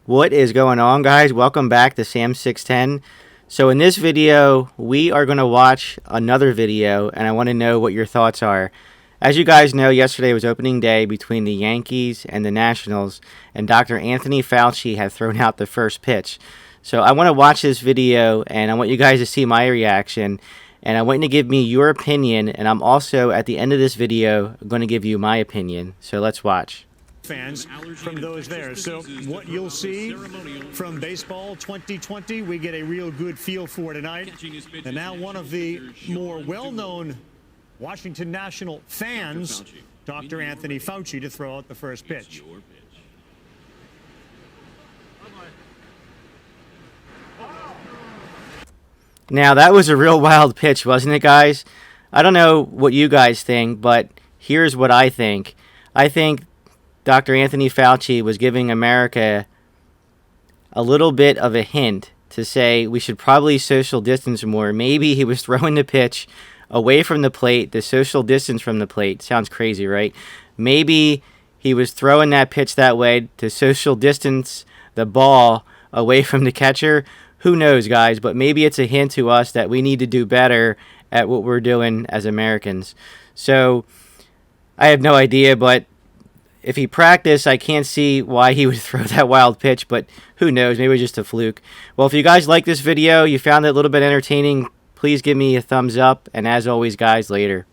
What is going on, guys? Welcome back to Sam 610. So in this video, we are going to watch another video, and I want to know what your thoughts are. As you guys know, yesterday was opening day between the Yankees and the Nationals, and Dr. Anthony Fauci had thrown out the first pitch. So I want to watch this video, and I want you guys to see my reaction, and I want you to give me your opinion, and I'm also, at the end of this video, going to give you my opinion. So let's watch. Fans from those there. So what you'll see from baseball 2020, we get a real good feel for tonight. And now one of the more well-known Washington National fans, Dr. Anthony Fauci, to throw out the first pitch. Now, that was a real wild pitch, wasn't it, guys? I don't know what you guys think, but here's what I think. I think Dr. Anthony Fauci was giving America a little bit of a hint to say we should probably social distance more. Maybe he was throwing the pitch away from the plate, the social distance from the plate. Sounds crazy, right? Maybe he was throwing that pitch that way to social distance the ball away from the catcher. Who knows, guys? But maybe it's a hint to us that we need to do better at what we're doing as Americans. So I have no idea, but if he practiced, I can't see why he would throw that wild pitch, but who knows? Maybe it was just a fluke. Well, if you guys like this video, you found it a little bit entertaining, please give me a thumbs up. And as always, guys, later.